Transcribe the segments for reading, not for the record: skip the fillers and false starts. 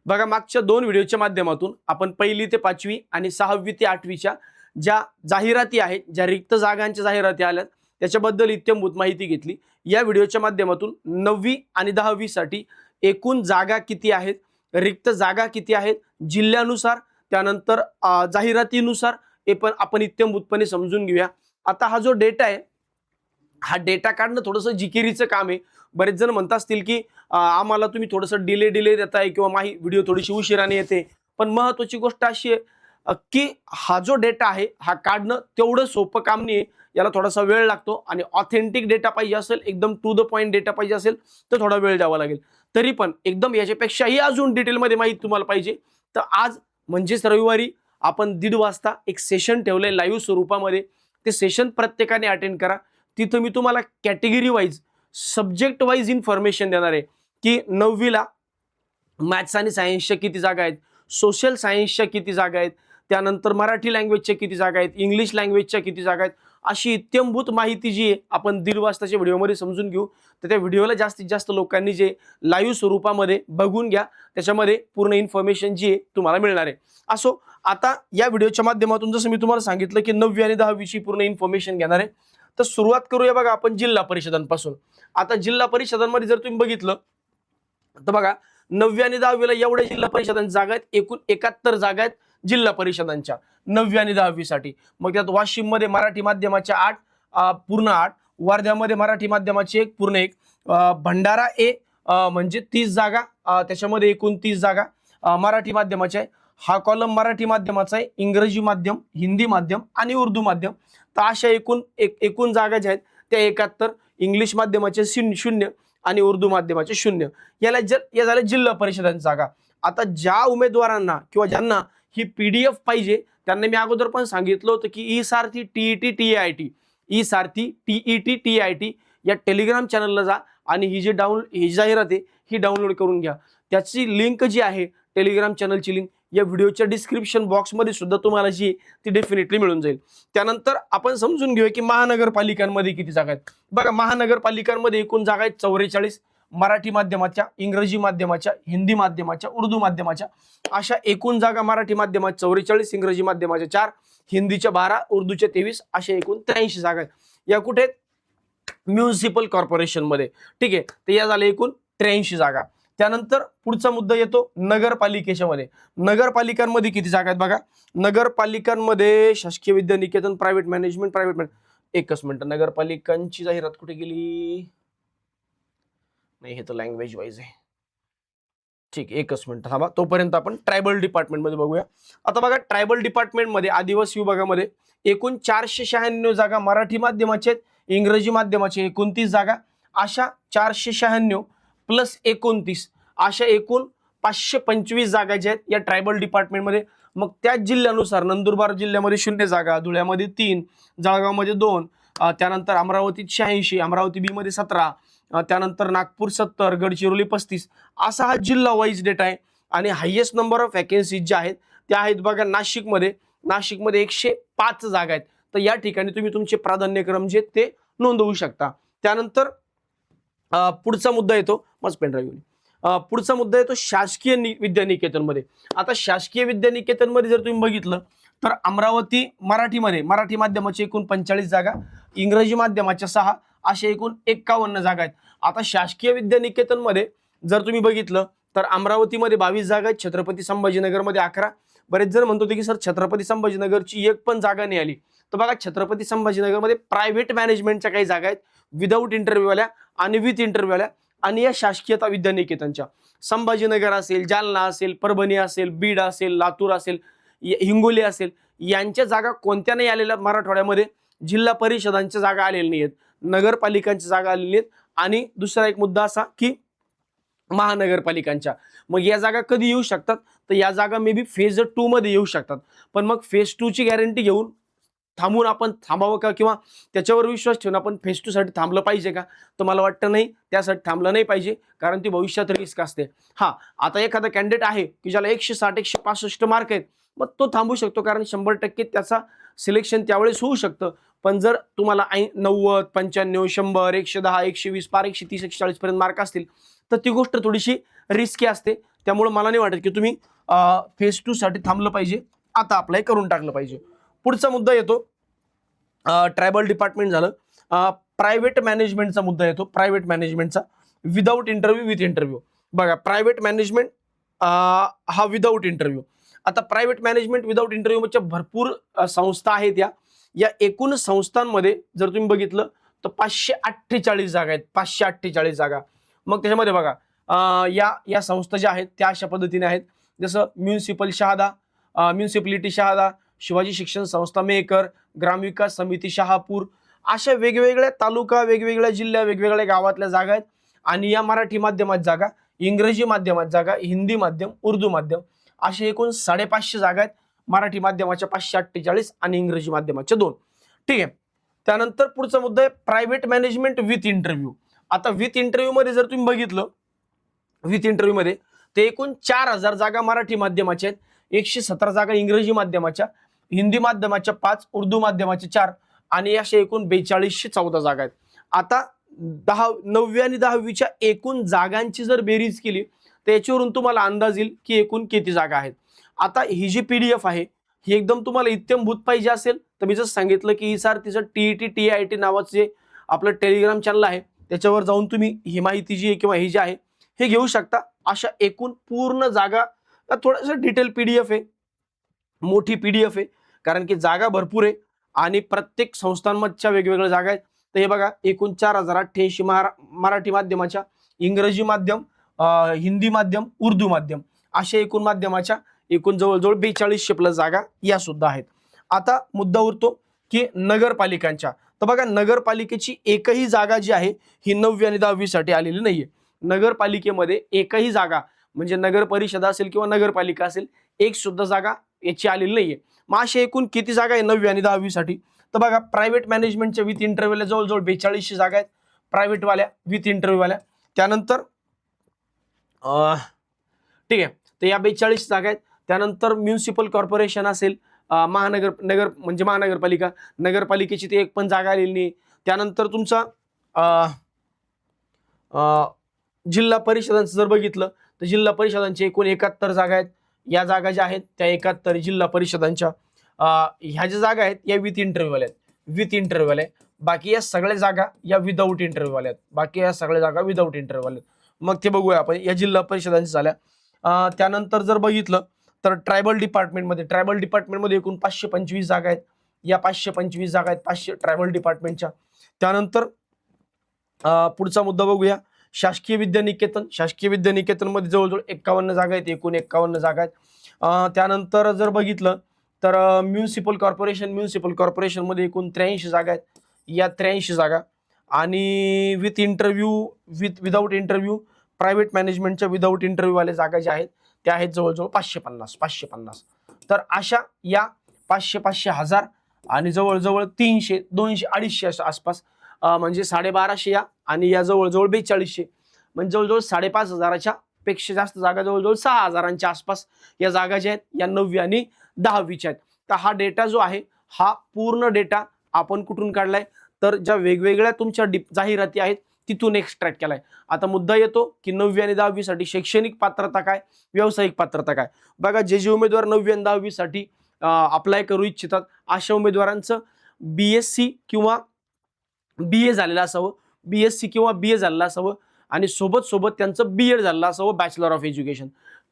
बघा मागच्या 2 व्हिडिओच्या माध्यमातून आपण 1ली ते 5वी आणि 6वी ते 8वीच्या ज्या जाहिराती आहेत, ज्या रिक्त जागांच्या जाहिराती आल्यात त्याच्याबद्दल इत्थंभूत माहिती घेतली. या व्हिडिओच्या माध्यमातून 9वी आणि 10वी साठी एकूण जागा किती आहेत, रिक्त जागा किती आहेत, जिल्ह्यानुसार त्यानंतर जाहिरातीनुसार हे पण आपण इत्थंभूतपणे समजून घेऊया. आता हा जो डेटा आहे, हा डेटा काढणं थोडंसं जिकिरीचं काम आहे. बरेच जण म्हणत असतील की आम्हाला तुम्ही थोडंसं डिले देताय किंवा व्हिडिओ थोडीशी उशिराने येते. पण महत्त्वाची गोष्ट अशी आहे की हा जो डेटा आहे हा काढणं तेवढं सोपं काम नाही. याला थोडासा वेळ लागतो आणि ऑथेंटिक डेटा पाहिजे असेल, एकदम टू द पॉइंट डेटा पाहिजे असेल तर थोडा वेळ द्यावा लागेल. तरी पण एकदम याच्यापेक्षाही अजून डिटेलमध्ये माहिती तुम्हाला पाहिजे तर आज म्हणजेच रविवारी आपण 1:30 वाजता एक सेशन ठेवलंय लाईव्ह स्वरूपामध्ये. ते सेशन प्रत्येकाने अटेंड करा. तिथं मी तुम्हाला category wise, subject wise information देणार आहे की 9वीला मॅथ्स आणि सायन्सच्या किती जागा आहेत, सोशल सायन्सच्या किती जागा आहेत, त्यानंतर मराठी लँग्वेजच्या किती जागा आहेत, इंग्लिश लँग्वेजच्या किती जागा आहेत. अशी इत्थंभूत माहिती जी आहे आपण 1:30 वाजताच्या व्हिडिओमध्ये समजून घेऊ. तर त्या व्हिडिओला जास्तीत जास्त लोकांनी जे लाईव्ह स्वरूपामध्ये बघून घ्या, त्याच्यामध्ये पूर्ण इन्फॉर्मेशन जी आहे तुम्हाला मिळणार आहे. असो, आता या व्हिडिओच्या माध्यमातून जसं मी तुम्हाला सांगितलं की 9वी आणि 10वीची पूर्ण इन्फॉर्मेशन घेणार आहे. तर सुरुवात करूया बघा आपण जिल्हा परिषदांपासून. आता जिल्हा परिषदांमध्ये जर तुम्ही बघितलं तर बघा 9वी आणि 10वीला एवढ्या जिल्हा परिषदांच्या जागा आहेत. एकूण 71 जागा आहेत जिल्हा परिषदांच्या 9वी आणि 10वी साठी. मग त्यात वाशिम मध्ये मराठी माध्यमाच्या 8 पूर्ण 8, वर्ध्यामध्ये मराठी माध्यमाची 1 पूर्ण 1, भंडारा ए म्हणजे 30 जागा, त्याच्यामध्ये एकूण 30 जागा मराठी माध्यमाच्या आहे. हा कॉलम मराठी माध्यमाचा आहे, इंग्रजी माध्यम, हिंदी माध्यम आणि उर्दू माध्यम. तर अशा एकूण जागा ज्या आहेत त्या 71, इंग्लिश माध्यमाचे 0 आणि उर्दू माध्यमाचे 0. या झाल्या जिल्हा परिषदांच्या जागा. आता ज्या उमेदवारांना किंवा ज्यांना ही PDF पाहिजे त्यांना मी अगोदर पण सांगितलं होतं की ई सारथी TET TIT, ई सारथी TET TIT या टेलिग्राम चॅनलला जा आणि ही जाहिरात आहे ही डाउनलोड करून घ्या. त्याची लिंक जी आहे टेलिग्राम चॅनलची लिंक या व्हिडिओच्या डिस्क्रिप्शन बॉक्समध्ये सुद्धा तुम्हाला जी ती डेफिनेटली मिळून जाईल. त्यानंतर आपण समजून घेऊया की महानगरपालिकांमध्ये किती जागा आहेत. बघा महानगरपालिकांमध्ये एकूण जागा आहेत 44, मराठी माध्यमाच्या, इंग्रजी माध्यमाच्या, हिंदी माध्यमाच्या, उर्दू माध्यमाच्या. अशा एकूण जागा मराठी माध्यमात 44, इंग्रजी माध्यमाच्या 4, हिंदीच्या 12, उर्दूच्या 23, अशा एकूण 83 जागा आहेत. या कुठे? म्युनिसिपल कॉर्पोरेशन मध्ये. ठीक आहे, तर या झाल्या एकूण 83 जागा. त्यानंतर पुढचा मुद्दा येतो नगरपालिकेच्या मध्ये. नगरपालिकांमध्ये किती जागा आहेत बघा. नगरपालिकांमध्ये शासकीय विद्यानिकेतन, प्रायव्हेट मॅनेजमेंट, एकच मिनिट, नगरपालिकांची जाहिरात कुठे गेली? नाही, हे तर लँग्वेज वाईज आहे. ठीक, एकच मिनिट थांबा, तोपर्यंत आपण ट्रायबल डिपार्टमेंट मध्ये बघूया. आता बघा ट्रायबल डिपार्टमेंट मध्ये आदिवासी विभागामध्ये एकूण 496 जागा मराठी माध्यमाचे आहेत, इंग्रजी माध्यमाचे 29 जागा. अशा 496 प्लस 29 अशा एकूण 525 जागा ज्या आहेत या ट्रायबल डिपार्टमेंटमध्ये. मग त्याच जिल्ह्यानुसार नंदुरबार जिल्ह्यामध्ये 0 जागा, धुळ्यामध्ये 3, जळगावमध्ये 2, त्यानंतर अमरावतीत 86, अमरावती बी मध्ये 17, त्यानंतर नागपूर 70, गडचिरोली 35. असा हा जिल्हा वाईज डेटा आहे. आणि हायेस्ट नंबर ऑफ वॅकन्सीज ज्या आहेत त्या आहेत बघा नाशिकमध्ये 105 जागा आहेत. तर या ठिकाणी तुम्ही तुमचे प्राधान्यक्रम जे ते नोंदवू शकता. त्यानंतर पुढचा मुद्दा येतो, मग पेनड्राईव्ह, पुढचा मुद्दा येतो शासकीय विद्यानिकेतनमध्ये. आता शासकीय विद्यानिकेतनमध्ये जर तुम्ही बघितलं तर अमरावती मराठीमध्ये मराठी माध्यमाची एकूण 45 जागा, इंग्रजी माध्यमाच्या 6, अशा एकूण 51 जागा आहेत. आता शासकीय विद्यानिकेतनमध्ये जर तुम्ही बघितलं तर अमरावतीमध्ये 22 जागा आहेत, छत्रपती संभाजीनगरमध्ये 11. बरेच जण म्हणत होते की सर छत्रपती संभाजीनगरची एक पण जागा नाही आली. तर बघा छत्रपती संभाजीनगरमध्ये प्रायव्हेट मॅनेजमेंटच्या काही जागा आहेत, विदाऊट इंटरव्ह्यूवाल्या आणि विथ इंटरव्ह्यूवाल्या. आणि या शासकीय विद्यानिकेतनच्या संभाजीनगर असेल, जालना असेल, परभणी असेल, बीड असेल, लातूर असेल, हिंगोली असेल, यांच्या जागा कोणत्या नाही आलेल्या मराठवाड्यामध्ये. जिल्हा परिषदांच्या जागा आलेल्या नाही आहेत, नगरपालिकांच्या जागा आलेल्या आहेत. आणि दुसरा एक मुद्दा असा की महानगरपालिकांच्या, मग या जागा कधी येऊ शकतात? तर या जागा मे बी फेज 2 मध्ये येऊ शकतात. पण मग फेज 2 ची गॅरंटी घेऊन थांबून आपण थांबावं का किंवा त्याच्यावर विश्वास ठेवून आपण फेज 2 साठी थांबलं पाहिजे का? तर मला वाटतं नाही, त्यासाठी थांबलं नाही पाहिजे, कारण ती भविष्यात रिस्क असते. हा, आता एखादा कॅन्डिडेट आहे की ज्याला 160 165 मार्क आहेत, मग तो थांबू शकतो, कारण 100% त्याचा सिलेक्शन त्यावेळेस होऊ शकतं. पण जर तुम्हाला 90 95 100 110 120 पार 130 140 पर्यंत मार्क असतील तर ती गोष्ट थोडीशी रिस्की असते. त्यामुळे मला नाही वाटत की तुम्ही फेज 2 साठी थांबलं पाहिजे, आता अप्लाय करून टाकलं पाहिजे. पुढचा मुद्दा येतो ट्रायबल डिपार्टमेंट झालं. प्रायव्हेट मॅनेजमेंटचा मुद्दा येतो, प्रायव्हेट मॅनेजमेंटचा विदाऊट इंटरव्ह्यू विथ इंटरव्ह्यू. बघा प्रायव्हेट मॅनेजमेंट हा विदाऊट इंटरव्ह्यू. आता प्रायव्हेट मॅनेजमेंट विदाऊट इंटरव्ह्यूच्या भरपूर संस्था आहेत. या एकूण संस्थांमध्ये जर तुम्ही बघितलं तर 548 जागा आहेत, 548 जागा. मग त्याच्यामध्ये बघा या संस्था ज्या आहेत त्या अशा पद्धतीने आहेत, जसं म्युन्सिपॅलिटी शहादा, शिवाजी शिक्षण संस्था मेहकर, ग्रामविकास समिती शहापूर, अशा वेगवेगळ्या तालुका, वेगवेगळ्या जिल्ह्या, वेगवेगळ्या गावातल्या जागा आहेत. आणि या मराठी माध्यमात जागा, इंग्रजी माध्यमात जागा, हिंदी माध्यम, उर्दू माध्यम, असे एकूण 550 जागा आहेत. मराठी माध्यमाच्या 548 आणि इंग्रजी माध्यमाच्या 2. ठीक आहे. त्यानंतर पुढचा मुद्दा आहे प्रायव्हेट मॅनेजमेंट विथ इंटरव्ह्यू. आता विथ इंटरव्ह्यू मध्ये जर तुम्ही बघितलं, विथ इंटरव्ह्यू मध्ये ते एकूण 4000 जागा मराठी माध्यमाच्या आहेत, 117 जागा इंग्रजी माध्यमाच्या, हिंदी माध्यमाच्या 5, उर्दू माध्यमाच्या 4 आणि अशा एकूण 4214 जागा आहेत. आता 9वी आणि 10वीच्या एकूण जागांची जर बेरीज केली तर याच्यावरून तुम्हाला अंदाज येईल की एकूण किती जागा आहेत. आता ही जी PDF आहे ही एकदम तुम्हाला इत्यंभूत पाहिजे असेल तर मी जसं सांगितलं की तिचं TET TIT नावाचं जे आपलं टेलिग्राम चॅनल आहे त्याच्यावर जाऊन तुम्ही ही माहिती जी आहे किंवा ही जी आहे हे घेऊ शकता. अशा एकूण पूर्ण जागा, थोडंसं डिटेल PDF आहे, मोठी PDF आहे, कारण की जागा भरपूर आहे आणि प्रत्येक संस्थांमधच्या वेगवेगळ्या जागा आहेत. तर हे बघा एकूण 4088 मराठी माध्यमाच्या, इंग्रजी माध्यम, हिंदी माध्यम, उर्दू माध्यम, अशा एकूण माध्यमाच्या एकूण जवळजवळ 4200 प्लस जागा या सुद्धा आहेत. आता मुद्दा उरतो की नगरपालिकांच्या. तर बघा नगरपालिकेची एकही जागा जी आहे ही 9वी आणि 10वी साठी आलेली नाहीये. नगरपालिकेमध्ये एकही जागा म्हणजे नगर परिषद असेल किंवा नगरपालिका असेल, एक सुद्धा जागा याची आलेली नाहीये. मग अशी एकूण किती जागा आहे 9वी आणि 10वी साठी? तर बघा प्रायव्हेट मॅनेजमेंटच्या विथ इंटरव्ह्यूला जवळजवळ 4200 जागा आहेत प्रायव्हेट वाल्या, विथ इंटरव्ह्यू वाल्या. त्यानंतर ठीक आहे, तर या 42 जागा आहेत. त्यानंतर म्युन्सिपल कॉर्पोरेशन असेल, महानगरपालिका, नगरपालिकेची ती एक पण जागा आलेली नाही. त्यानंतर तुमचा जिल्हा परिषदांचं जर बघितलं तर जिल्हा परिषदांची एकूण 71 जागा आहेत. या जागा ज्या आहेत त्या 71 जिल्हा परिषदांच्या ह्या ज्या जागा आहेत या विथ इंटरव्ह्यू वाल्या आहेत, विथ इंटरव्ह्यू वाल्या. बाकी या सगळ्या जागा या विदाऊट इंटरव्ह्यू वाल्या आहेत, बाकी या सगळ्या जागा विदाऊट इंटरव्ह्यू वाल्या. मग ते बघूया आपण या जिल्हा परिषदांच्या झाल्या. त्यानंतर जर बघितलं तर ट्रायबल डिपार्टमेंटमध्ये एकूण 525 जागा आहेत. या 525 जागा आहेत 500 ट्रायबल डिपार्टमेंटच्या. त्यानंतर पुढचा मुद्दा बघूया शासकीय विद्यानिकेतन मध्ये जवळजवळ 51 जागा आहेत, एकूण 51 जागा आहेत. त्यानंतर जर बघितलं तर म्युन्सिपल कॉर्पोरेशन मध्ये एकूण 83 जागा आहेत. या 83 जागा आणि विदाऊट इंटरव्ह्यू प्रायव्हेट मॅनेजमेंटच्या विदाऊट इंटरव्ह्यू वाले जागा ज्या आहेत त्या आहेत जवळजवळ 550. तर अशा या 500 1000 आणि जवळजवळ 300 200 250 आसपास, म्हणजे 1250 या आणि या जवळजवळ 4200, म्हणजे जवळजवळ 5500च्या पेक्षा जास्त जागा, जवळजवळ 6000च्या आसपास या जागा ज्या आहेत या 9वी आणि 10वीच्या आहेत. तर हा डेटा जो आहे हा पूर्ण डेटा आपण कुठून काढलाय तर ज्या वेगवेगळ्या तुमच्या जाहिराती आहेत तिथून एक्स्ट्रॅक्ट केलाय. आता मुद्दा येतो की 9वी आणि 10वी साठी शैक्षणिक पात्रता काय, व्यावसायिक पात्रता काय. बघा जे उमेदवार 9वी आणि 10वी साठी अप्लाय करू इच्छितात अशा उमेदवारांचं BSc किंवा BA झालेलं असावं, BSc किंवा BA झालेलं असावं आणि सोबत त्यांचं BEd झालेलं असावं, बॅचलर ऑफ एज्युकेशन.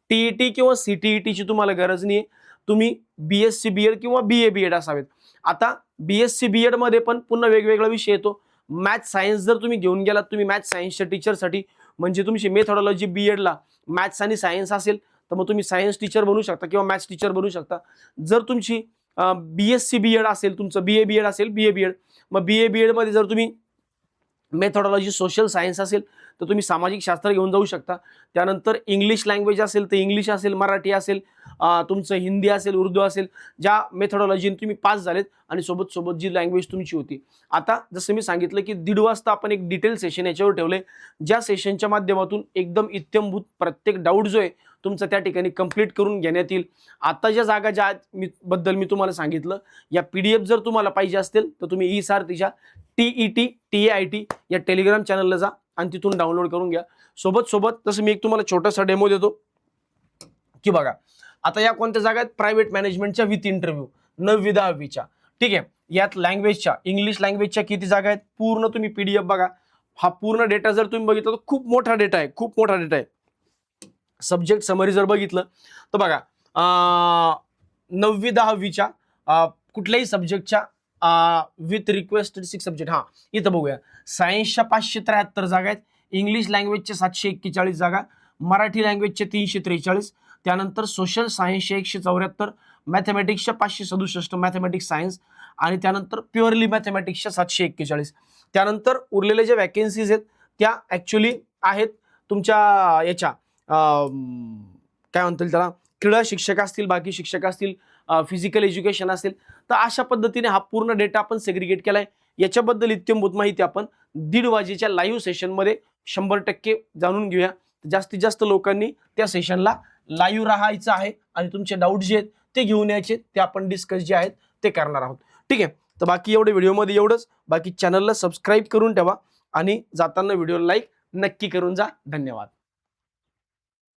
TET किंवा CTET ची तुम्हाला गरज नाही, तुम्ही BSc BEd किंवा BA BEd असावेत. आता BSc BEd मध्ये पण पुन्हा वेगवेगळा विषय येतो. मॅथ्स सायन्स जर तुम्ही घेऊन गेलात, तुम्ही मॅथ्स सायन्सच्या टीचरसाठी म्हणजे तुमची मेथोडॉलॉजी BEdला मॅथ्स आणि सायन्स असेल तर मग तुम्ही सायन्स टीचर बनू शकता किंवा मॅथ्स टीचर बनू शकता. जर तुमची BSc BEd असेल, तुमचं BA BEd असेल, BA BEd, मग BA BEd मध्ये जर तुम्ही मेथोडॉलॉजी सोशल सायन्स असेल तर तुम्ही सामाजिक शास्त्र घेऊन जाऊ शकता. त्यानंतर इंग्लिश लँग्वेज असेल तर इंग्लिश असेल, मराठी असेल, तुमचं हिंदी असेल, उर्दू असेल, ज्या मेथोडॉलॉजीने तुम्ही पास झालेत आणि सोबत जी लँग्वेज तुमची होती. आता जसं मी सांगितलं की 1:30 वाजता आपण एक डिटेल सेशन याच्यावर ठेवलंय, ज्या सेशनच्या माध्यमातून एकदम इत्यंभूत प्रत्येक डाऊट जो आहे तुमचा त्या ठिकाणी कंप्लीट करून घेण्यात येईल. आता ज्या जागा ज्या मी तुम्हाला सांगितलं, या PDF जर तुम्हाला पाहिजे असतील तर तुम्ही eSaarthीच्या TET TIT या टेलिग्राम चॅनलला जा आणि तिथून डाउनलोड करून घ्या. सोबत जसं मी एक तुम्हाला छोटासा डेमो देतो, की बघा आता या कोणत्या जागा आहेत, प्रायव्हेट मॅनेजमेंटच्या विथ इंटरव्ह्यू 9वी 10वीच्या. ठीक आहे, यात लँग्वेजच्या इंग्लिश लँग्वेजच्या किती जागा आहेत, पूर्ण तुम्ही पीडीएफ बघा. हा पूर्ण डेटा जर तुम्ही बघितलं तर खूप मोठा डेटा आहे, खूप मोठा डेटा आहे. सब्जेक्ट समरी जर बघितलं तर बघा 9वी 10वीच्या कुठल्याही सब्जेक्टच्या विथ रिक्वेस्टेड 6 सब्जेक्ट. हा इथं बघूया, सायन्सच्या 573 जागा आहेत, इंग्लिश लँग्वेजच्या 741 जागा, मराठी लँग्वेजचे 343, त्यानंतर सोशल सायन्सचे 174, मॅथमॅटिक्सच्या 567 मॅथमॅटिक्स सायन्स, आणि त्यानंतर प्युअरली मॅथमॅटिक्सच्या 741. त्यानंतर उरलेले जे वॅकेन्सीज आहेत त्या ॲक्च्युली आहेत तुमच्या याच्या काय म्हणता येईल त्याला, क्रीडा शिक्षक असतील, बाकी शिक्षक असतील, फिजिकल एज्युकेशन असेल. तर अशा पद्धतीने हा पूर्ण डेटा आपण सेग्रिगेट केलाय. याच्याबद्दल इत्यंभूत माहिती आपण 1:30 वाजेच्या लाईव्ह सेशनमध्ये 100% जाणून घेऊया. जास्तीत जास्त लोकांनी त्या सेशनला लाईव्ह राहायचं आहे आणि तुमचे डाऊट जे आहेत ते घेऊन यायचे, ते आपण डिस्कस जे आहेत ते करणार आहोत. ठीक आहे, तर बाकी एवढे व्हिडिओमध्ये एवढंच. बाकी चॅनलला सबस्क्राईब करून ठेवा आणि जाताना व्हिडिओला लाईक नक्की करून जा. धन्यवाद.